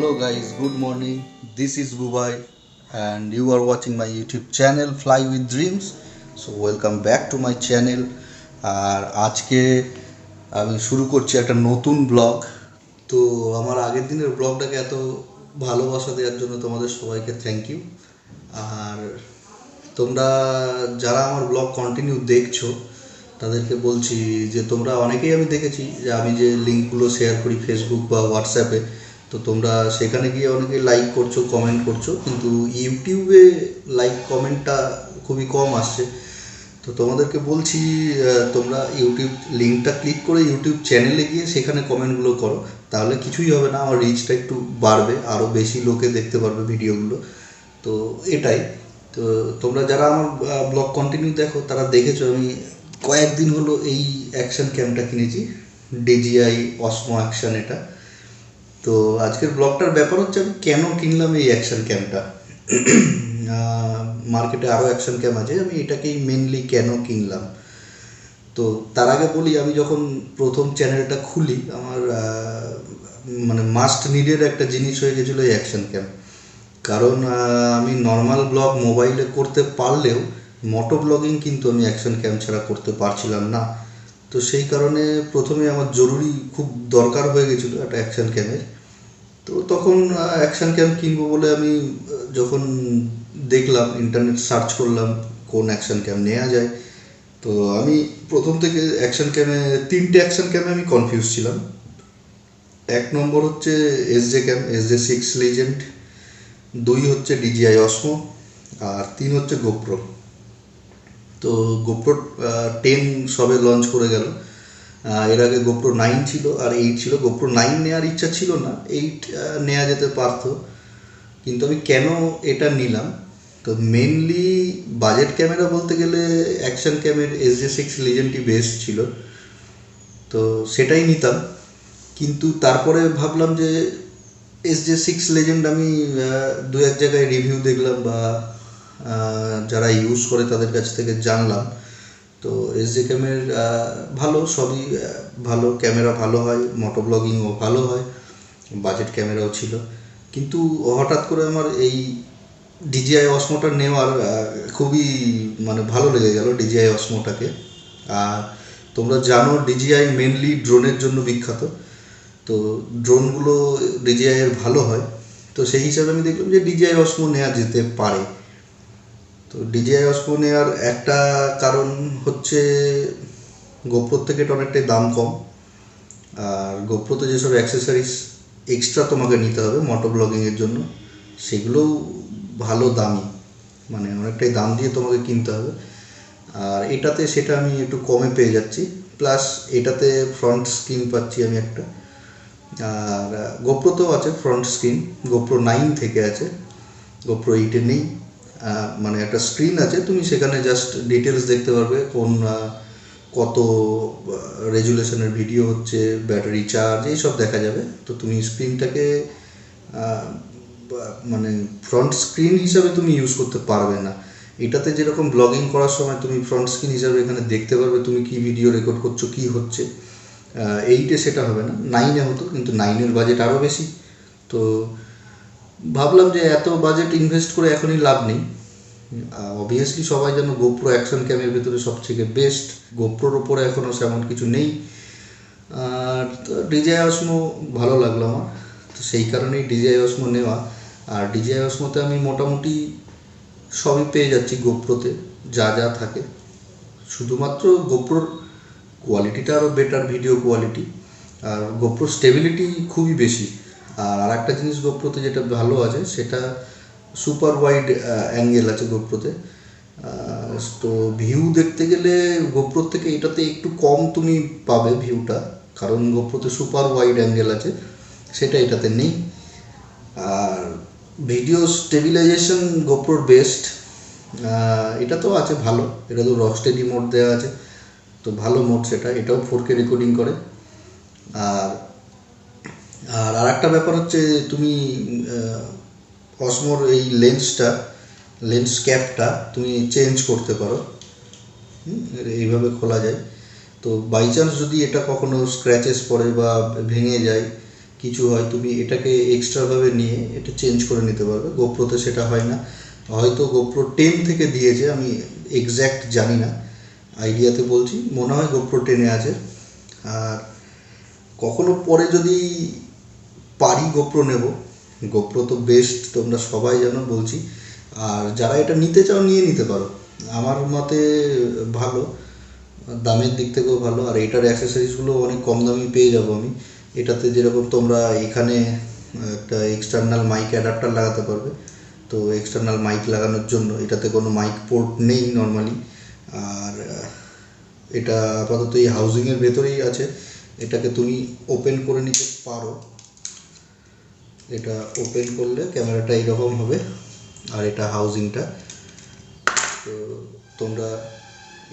Hello guys, good morning. This is Bubai and you are watching my YouTube channel flywithdreamzz. So welcome back to my channel. আর আজকে আমি শুরু করছি একটা নতুন blog. তো আমার আগের দিনের ব্লগটাকে এত ভালোবাসা দেওয়ার জন্য তোমাদের সবাইকে থ্যাংক ইউ। আর তোমরা যারা আমার ব্লগ কন্টিনিউ দেখছো তাদেরকে বলছি যে তোমরা অনেকেই আমি দেখেছি যে আমি যে লিঙ্কগুলো শেয়ার করি ফেসবুক বা হোয়াটসঅ্যাপে, তো তোমরা সেখানে গিয়ে অনেকে লাইক করছো, কমেন্ট করছো, কিন্তু ইউটিউবে লাইক কমেন্টটা খুবই কম আসছে। তো তোমাদেরকে বলছি তোমরা ইউটিউব লিঙ্কটা ক্লিক করে ইউটিউব চ্যানেলে গিয়ে সেখানে কমেন্টগুলো করো, তাহলে কিছুই হবে না, আমার রিচটা একটু বাড়বে, আরও বেশি লোকে দেখতে পারবে ভিডিওগুলো। তো এটাই। তো তোমরা যারা আমার ব্লগ কন্টিনিউ দেখো তারা দেখেছো আমি কয়েকদিন হলো এই অ্যাকশন ক্যামটা কিনেছি, ডিজিআই অসমো অ্যাকশন। এটা তো আজকের ব্লগটার ব্যাপার হচ্ছে আমি কেন কিনলাম এই অ্যাকশন ক্যামটা। মার্কেটে আরও অ্যাকশন ক্যাম আছে, আমি এটাকেই মেনলি কেন কিনলাম। তো তার আগে বলি, আমি যখন প্রথম চ্যানেলটা খুলি আমার মানে মাস্ট নিডেড একটা জিনিস হয়ে গেছিলো এই অ্যাকশন ক্যাম। কারণ আমি নর্মাল ব্লগ মোবাইলে করতে পারলেও মোটো ব্লগিং কিন্তু আমি অ্যাকশন ক্যাম ছাড়া করতে পারছিলাম না। তো সেই কারণে প্রথমে আমার জরুরি খুব দরকার হয়ে গেছিলো একটা অ্যাকশন ক্যামের। তো তখন অ্যাকশন ক্যাম কিনবো বলে আমি যখন দেখলাম, ইন্টারনেট সার্চ করলাম কোন অ্যাকশন ক্যাম নেওয়া যায়। তো আমি প্রথম থেকে অ্যাকশন ক্যামে তিনটে অ্যাকশন ক্যামে আমি কনফিউজ ছিলাম। এক নম্বর হচ্ছে SJ6 লিজেন্ড, 2 হচ্ছে DJI অসমো, আর 3 হচ্ছে গোপ্রো। তো গোপ্রো 10 সবে লঞ্চ করে গেল, এর আগে গোপ্রো 9 ছিল আর 8 ছিল। গোপ্রো 9 নেওয়ার ইচ্ছা ছিল না, 8 নেওয়া যেতে পারতো, কিন্তু আমি কেন এটা নিলাম, তো মেনলি বাজেট ক্যামেরা বলতে গেলে অ্যাকশন ক্যামের SJ6 লিজেন্ডই বেস্ট ছিল, তো সেটাই নিতাম। কিন্তু তারপরে ভাবলাম যে SJ6 লিজেন্ড আমি দু এক জায়গায় রিভিউ দেখলাম বা যারা ইউজ করে তাদের কাছ থেকে জানলাম, তো SJ ক্যামের ভালো, সবই ভালো, ক্যামেরা ভালো হয়, মোটো ব্লগিংও ভালো হয়, বাজেট ক্যামেরাও ছিল। কিন্তু হঠাৎ করে আমার এই DJI অসমোটা নেওয়ার খুবই মানে ভালো লেগে গেল DJI অসমোটাকে। আর তোমরা জানো DJI মেনলি ড্রোনের জন্য বিখ্যাত, তো ড্রোনগুলো DJI এর ভালো হয়। তো সেই হিসাবে আমি দেখলাম যে DJI অসমো নেওয়া যেতে পারে। তো DJI অসমো নেওয়ার একটা কারণ হচ্ছে গোপ্রোর থেকে এটা অনেকটাই দাম কম, আর গোপ্রোতে যেসব অ্যাক্সেসরিজ এক্সট্রা তোমাকে নিতে হবে মোটো ব্লগিংয়ের জন্য সেগুলোও ভালো দামি, মানে অনেকটাই দাম দিয়ে তোমাকে কিনতে হবে। আর এটাতে সেটা আমি একটু কমে পেয়ে যাচ্ছি, প্লাস এটাতে ফ্রন্ট স্ক্রিন পাচ্ছি আমি একটা। আর গোপ্রোতেও আছে ফ্রন্ট স্ক্রিন, গোপ্রো 9 থেকে আছে, গোপ্রো 8-এ নেই। মানে একটা স্ক্রিন আছে, তুমি সেখানে জাস্ট ডিটেলস দেখতে পারবে, কোন কত রেজুলেশনের ভিডিও হচ্ছে, ব্যাটারি চার্জ, এইসব দেখা যাবে। তো তুমি স্ক্রিনটাকে মানে ফ্রন্ট স্ক্রিন হিসাবে তুমি ইউজ করতে পারবে না। এটাতে যেরকম ব্লগিং করার সময় তুমি ফ্রন্ট স্ক্রিন হিসাবে এখানে দেখতে পারবে তুমি কি ভিডিও রেকর্ড করছো, কি হচ্ছে। 8-এ সেটা হবে না, 9-এ হতো, কিন্তু 9-এর বাজেট আরও বেশি। তো ভাবলাম যে এত বাজেট ইনভেস্ট করে এখনই লাভ নেই। অবভিয়াসলি সবাই যেন গোপ্রো অ্যাকশন ক্যামের ভেতরে সবথেকে বেস্ট, গোপ্রোর ওপরে এখনও সেমন কিছু নেই। আর DJI অসমো ভালো লাগলো আমার, তো সেই কারণেই DJI অসমো নেওয়া। আর DJI অসমোতে আমি মোটামুটি সবই পেয়ে যাচ্ছি গোপ্রোতে যা যা থাকে, শুধুমাত্র গোপ্রোর কোয়ালিটিটা আরও বেটার, ভিডিও কোয়ালিটি, আর গোপ্রোর স্টেবিলিটি খুবই বেশি। আর একটা জিনিস গোপ্রোতে যেটা ভালো আছে সেটা সুপার ওয়াইড অ্যাঙ্গেল আছে গোপ্রোতে। তো ভিউ দেখতে গেলে গোপ্রোর থেকে এটাতে একটু কম তুমি পাবে ভিউটা, কারণ গোপ্রোতে সুপার ওয়াইড অ্যাঙ্গেল আছে, সেটা এটাতে নেই। আর ভিডিও স্টেবিলাইজেশন গোপ্রোর বেস্ট, এটা তো আছে ভালো, এটা তো রকস্টেডি মোড দেওয়া আছে, তো ভালো মোড সেটা, এটাও 4K রেকর্ডিং করে। আর আর একটা ব্যাপার হচ্ছে তুমি অসমোর এই লেন্স ক্যাপটা তুমি চেঞ্জ করতে পারো, এইভাবে খোলা যায়। তো বাই চান্স যদি এটা কখনো স্ক্র্যাচেস পড়ে বা ভেঙে যায় কিছু হয়, তুমি এটাকে এক্সট্রাভাবে নিয়ে এটা চেঞ্জ করে নিতে পারবে। গোপ্রোতে সেটা হয় না, হয়তো গোপ্রো 10 থেকে দিয়েছে, আমি এক্স্যাক্ট জানি না, আইডিয়াতে বলছি, মনে হয় গোপ্রো 10-এ আছে। আর কখনো পরে যদি পারি গোপ্রো নেব, গোপ্রো তো বেস্ট, তোমরা সবাই জানো বলছি। আর যারা এটা নিতে চাও নিয়ে নিতে পারো, আমার মতে ভালো, দামের দিক থেকেও ভালো। আর এটার অ্যাক্সেসরিজগুলো অনেক কম দামি পেয়ে যাবো আমি। এটাতে যেরকম তোমরা এখানে একটা এক্সটার্নাল মাইক অ্যাডাপ্টার লাগাতে পারবে, তো এক্সটার্নাল মাইক লাগানোর জন্য এটাতে কোনো মাইক পোর্ট নেই নর্মালি। আর এটা আপাতত এই হাউজিংয়ের ভেতরেই আছে, এটাকে তুমি ওপেন করে নিতে পারো। এটা ওপেন করলে ক্যামেরাটা এইরকম হবে, আর এটা হাউজিংটা। তো তোমরা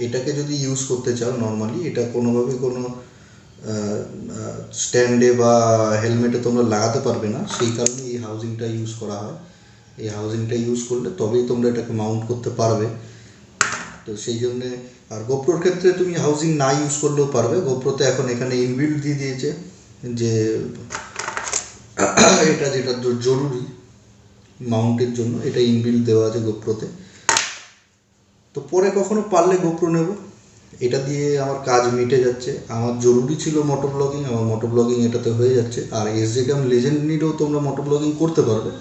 এটাকে যদি ইউজ করতে চাও নর্মালি, এটা কোনোভাবে কোনো স্ট্যান্ডে বা হেলমেটে তোমরা লাগাতে পারবে না, সেই কারণে এই হাউজিংটা ইউজ করা হয়। এই হাউজিংটা ইউজ করলে তবেই তোমরা এটাকে মাউন্ট করতে পারবে, তো সেই জন্যে। আর গোপ্রোর ক্ষেত্রে তুমি হাউজিং না ইউজ করলেও পারবে, গোপ্রোতে এখন এখানে ইনবিল্ট দিয়ে দিয়েছে যে এটা যেটা জরুরি মাউন্টের জন্য, এটা ইনবিল্ট দেওয়া আছে গোপ্রোতে। তো পরে কখনো পারলে গোপ্রো নেব, এটা দিয়ে আমার কাজ মিটে যাচ্ছে। আমার জরুরি ছিল মোটো ব্লগিং, আমার মোটো ব্লগিং এটাতে হয়ে যাচ্ছে। আর এসজে ক্যাম লেজেন্ড নিয়েও তোমরা মোটো ব্লগিং করতে পারবে,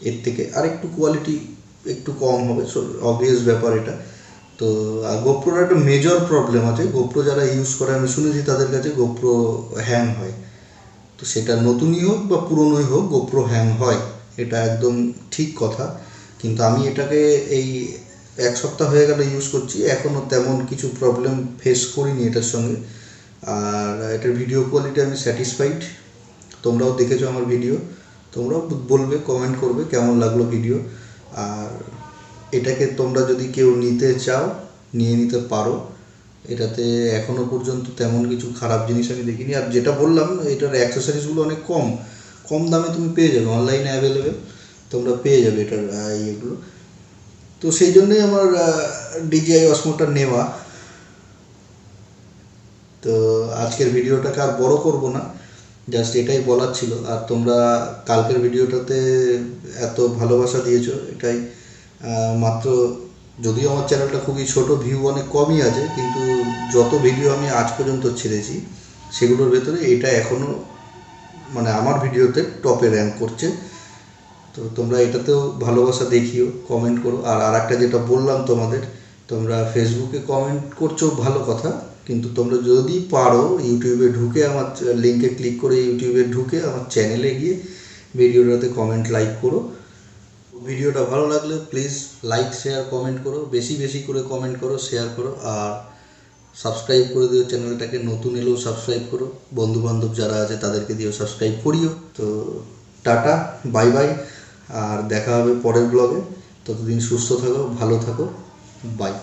এর থেকে আর একটু কোয়ালিটি একটু কম হবে, অবভিয়াস ব্যাপার এটা। তো আর গোপ্রোর একটা মেজর প্রবলেম আছে, গোপ্রো যারা ইউজ করে আমি শুনেছি তাদের কাছে গোপ্রো হ্যাং হয়। তো সেটা নতুনই হোক বা পুরনোই হোক, গোপ্রো হ্যাং হয়, এটা একদম ঠিক কথা। কিন্তু আমি এটাকে এই 1 সপ্তাহ হয়ে গেল ইউজ করছি, এখনও তেমন কিছু প্রবলেম ফেস করিনি এটার সঙ্গে। আর এটার ভিডিও কোয়ালিটি আমি স্যাটিসফাইড, তোমরাও দেখেছো আমার ভিডিও, তোমরাও বলবে, কমেন্ট করবে কেমন লাগলো ভিডিও। আর এটাকে তোমরা যদি কেউ নিতে চাও নিয়ে নিতে পারো, এটাতে এখনও পর্যন্ত তেমন কিছু খারাপ জিনিস আমি দেখিনি। আর যেটা বললাম, এটার অ্যাক্সেসরিজগুলো অনেক কম কম দামে তুমি পেয়ে যাবে, অনলাইনে অ্যাভেলেবেল, তোমরা পেয়ে যাবে এটার ইয়েগুলো। তো সেই জন্যই আমার DJI অসমোটা নেওয়া। তো আজকের ভিডিওটাকে আর বড় করব না, জাস্ট এটাই বলার ছিল। আর তোমরা কালকের ভিডিওটাতে এত ভালোবাসা দিয়েছো, এটাই মাত্র, যদিও আমার চ্যানেলটা খুবই ছোট, ভিউ অনেক কমই আছে, কিন্তু যত ভিডিও আমি আজ পর্যন্ত ছেড়েছি সেগুলোর ভেতরে এটা এখনও মানে আমার ভিডিওতে টপে র্যাঙ্ক করছে। তো তোমরা এটাতেও ভালোবাসা দেখিও, কমেন্ট করো। আর একটা যেটা বললাম তোমাদের, তোমরা ফেসবুকে কমেন্ট করছো ভালো কথা, কিন্তু তোমরা যদি পারো ইউটিউবে ঢুকে, আমার লিঙ্কে ক্লিক করে ইউটিউবে ঢুকে আমার চ্যানেলে গিয়ে ভিডিওটাতে কমেন্ট লাইক করো। ভিডিওটা ভালো লাগলে প্লিজ লাইক শেয়ার কমেন্ট করো, বেশি বেশি করে কমেন্ট করো, শেয়ার করো। আর সাবস্ক্রাইব করে দিও চ্যানেলটাকে, নতুন এলেও সাবস্ক্রাইব করো, বন্ধুবান্ধব যারা আছে তাদেরকে দিও সাবস্ক্রাইব করিও। তো টাটা, বাই বাই, আর দেখা হবে পরের ব্লগে। ততদিন সুস্থ থাকো, ভালো থাকো, বাই।